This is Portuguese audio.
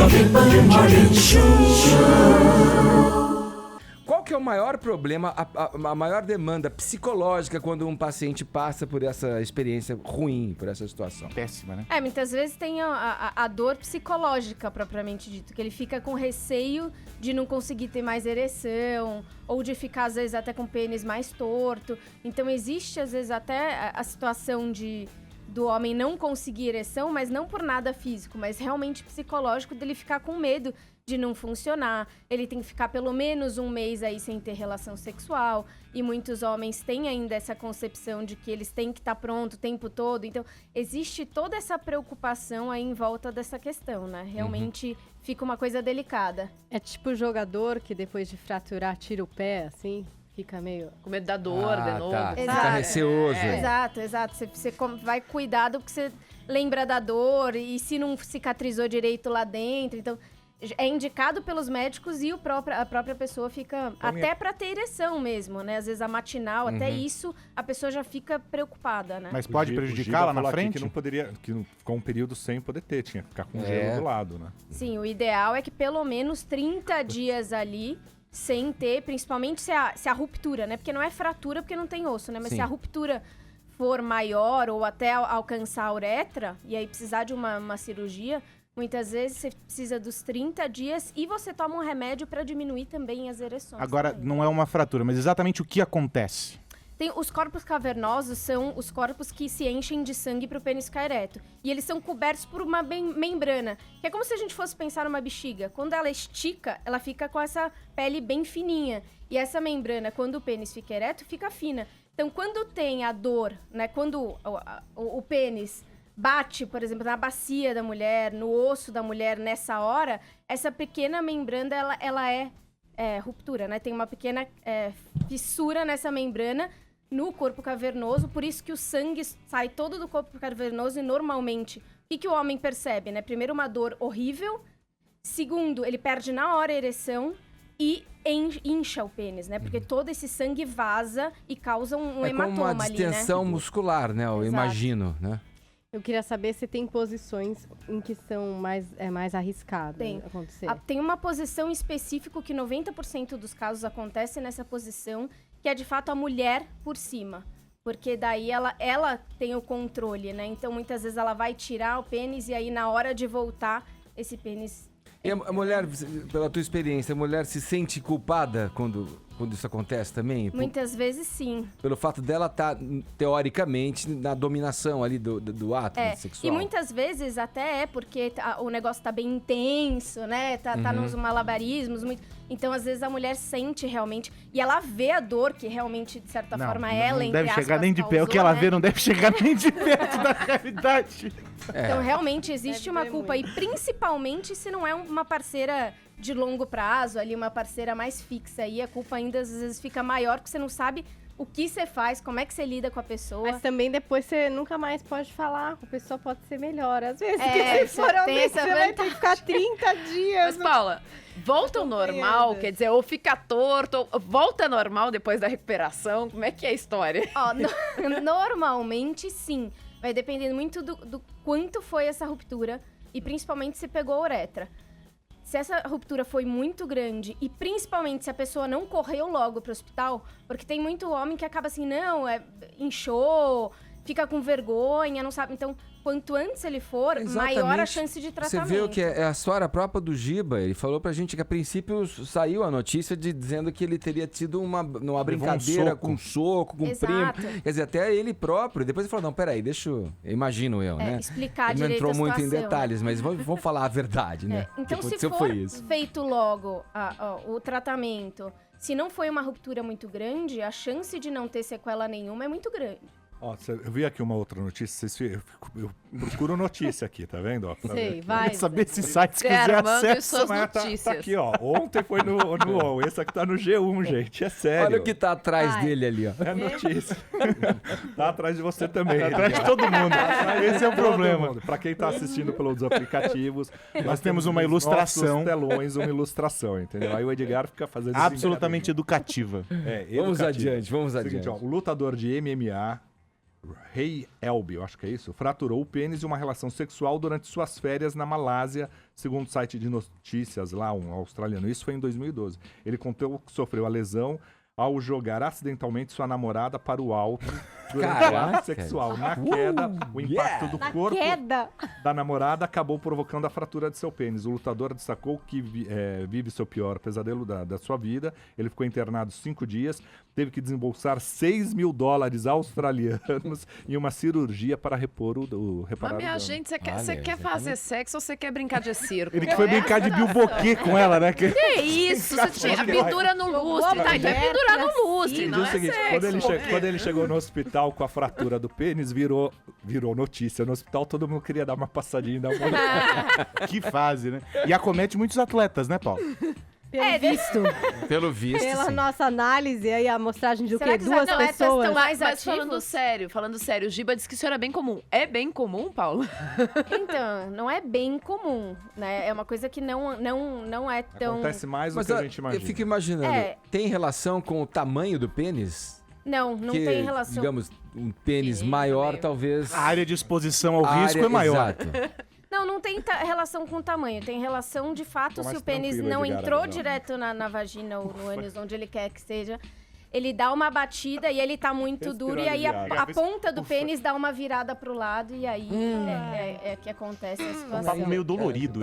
Jovem Pan Morning Show. Qual que é o maior problema, a maior demanda psicológica quando um paciente passa por essa experiência ruim, por essa situação? Péssima, né? Muitas vezes tem a dor psicológica, propriamente dito, que ele fica com receio de não conseguir ter mais ereção, ou de ficar, às vezes, até com o pênis mais torto. Então, existe, às vezes, até a situação do homem não conseguir ereção, mas não por nada físico, mas realmente psicológico, dele ficar com medo de não funcionar. Ele tem que ficar pelo menos um mês aí sem ter relação sexual, e muitos homens têm ainda essa concepção de que eles têm que estar pronto o tempo todo. Então, existe toda essa preocupação aí em volta dessa questão, né? Realmente fica uma coisa delicada. É tipo jogador que depois de fraturar tira o pé, assim? Fica meio... Com medo da dor, de novo. Tá. Exato. Fica receoso. Exato. Você vai cuidado porque você lembra da dor e se não cicatrizou direito lá dentro. Então, é indicado pelos médicos e a própria pessoa fica... Até pra ter ereção mesmo, né? Às vezes a matinal, até isso, a pessoa já fica preocupada, né? Mas pode prejudicar lá na frente? Que não poderia, que não ficou um período sem poder ter, tinha que ficar com gelo do lado, né? Sim, o ideal é que pelo menos 30 dias ali, sem ter, principalmente se a ruptura, né? Porque não é fratura, porque não tem osso, né? Mas se a ruptura for maior ou até alcançar a uretra, e aí precisar de uma cirurgia, muitas vezes você precisa dos 30 dias e você toma um remédio para diminuir também as ereções. Agora, também. não é uma fratura, mas exatamente o que acontece? Os corpos cavernosos são os corpos que se enchem de sangue para o pênis ficar ereto. E eles são cobertos por uma membrana, que é como se a gente fosse pensar numa bexiga. Quando ela estica, ela fica com essa pele bem fininha. E essa membrana, quando o pênis fica ereto, fica fina. Então, quando tem a dor, né, quando o pênis bate, por exemplo, na bacia da mulher, no osso da mulher nessa hora, essa pequena membrana, ela é ruptura, né? Tem uma pequena fissura nessa membrana no corpo cavernoso, por isso que o sangue sai todo do corpo cavernoso e normalmente, o que o homem percebe, né? Primeiro, uma dor horrível. Segundo, ele perde na hora a ereção e incha o pênis, né? Porque todo esse sangue vaza e causa um hematoma ali, né? É como uma distensão muscular, né? Eu imagino, né? Eu queria saber se tem posições em que são mais arriscadas acontecer. Tem uma posição específica que 90% dos casos acontece nessa posição, que é de fato a mulher por cima. Porque daí ela tem o controle, né? Então muitas vezes ela vai tirar o pênis e aí na hora de voltar, esse pênis... E a mulher, pela tua experiência, a mulher se sente culpada quando isso acontece também? Muitas vezes sim. Pelo fato dela estar, teoricamente, na dominação ali do ato sexual. E muitas vezes até porque o negócio tá bem intenso, né? Tá nos malabarismos. Então, às vezes, a mulher sente realmente... E ela vê a dor que realmente, de certa forma, ela, entre aspas, não deve chegar nem de pé. causou, O que ela né? vê não deve chegar nem de perto da realidade. Então, realmente, existe uma culpa aí. Principalmente se não é uma parceira de longo prazo, ali, uma parceira mais fixa. Aí a culpa ainda, às vezes, fica maior, porque você não sabe o que você faz, como é que você lida com a pessoa. Mas também depois você nunca mais pode falar, a pessoa pode ser melhor. Às vezes, porque se for tem essa você vai ter que ficar 30 dias. Mas, Paula, volta ao normal, quer dizer, ou fica torto, ou volta normal depois da recuperação, como é que é a história? Normalmente, sim. Vai dependendo muito do quanto foi essa ruptura e principalmente se pegou a uretra. Se essa ruptura foi muito grande e principalmente se a pessoa não correu logo pro hospital, porque tem muito homem que acaba assim, não, inchou, fica com vergonha, não sabe. Então, quanto antes ele for, maior a chance de tratamento. Você viu que é a história própria do Giba. Ele falou pra gente que a princípio saiu a notícia dizendo que ele teria tido uma brincadeira com um soco, com um primo. Quer dizer, até ele próprio. Depois ele falou, não, peraí, imagino eu, né? Explicar ele não direito entrou a muito em situação, detalhes, mas vamos falar a verdade, né? Então, se for feito logo o tratamento, se não foi uma ruptura muito grande, a chance de não ter sequela nenhuma é muito grande. Ó, eu vi aqui uma outra notícia, eu procuro notícia aqui, tá vendo? Ó, Sei, vai. Saber se sites quiser acesso. Tá aqui, ó. Ontem foi no UOL, esse aqui tá no G1, gente, é sério. Olha o que tá atrás dele ali, ó. É notícia. Tá atrás de você também. Tá atrás de todo mundo. Esse é o problema. Pra quem tá assistindo pelos aplicativos, nós temos uma ilustração. Telões, uma ilustração, entendeu? Aí o Edgar fica fazendo... Absolutamente educativa. Vamos adiante. Seguinte, ó, o lutador de MMA... Rei Elbi, eu acho que é isso, fraturou o pênis em uma relação sexual durante suas férias na Malásia, segundo o site de notícias lá, um australiano. Isso foi em 2012. Ele contou que sofreu a lesão ao jogar acidentalmente sua namorada para o alto durante o ato sexual. Na queda, o impacto do corpo da namorada acabou provocando a fratura de seu pênis. O lutador destacou que vive seu pior pesadelo da sua vida. Ele ficou internado 5 dias, teve que desembolsar $6.000 australianos em uma cirurgia para reparar Mas, minha o dano. gente, você quer fazer sexo ou você quer brincar de circo? Ele que foi brincar de bilboquê com ela, né? Que isso? Você tinha pendura no lustre, tá? Então é pendurar no lustre, não O é seguinte, sexo. quando ele chegou no hospital com a fratura do pênis, virou notícia. No hospital todo mundo queria dar uma passadinha e dar uma olhada. Que fase, né? E acomete muitos atletas, né, Paulo? Pelo visto, Pela sim. nossa análise aí, a amostragem de o Será quê? que Duas os atletas pessoas? estão mais Mas ativos? falando sério, o Giba disse que isso era bem comum. É bem comum, Paulo? Então, não é bem comum, né? É uma coisa que não é tão... Acontece mais do Mas que a gente imagina. eu fico imaginando, É. tem relação com o tamanho do pênis? Não Que, tem relação. digamos, um pênis Sim, maior, meio. talvez... A área de exposição ao a risco área- é maior. Exato. Não tem relação com o tamanho. Tem relação, de fato, Tô se mais o pênis tranquilo, não Edgar, entrou agora. direto na vagina ou no ânus, onde ele quer que seja. Ele dá uma batida e ele tá muito Respirando duro. E aí devagar. a ponta do pênis dá uma virada pro lado. E aí é que acontece a Um papo situação. meio dolorido.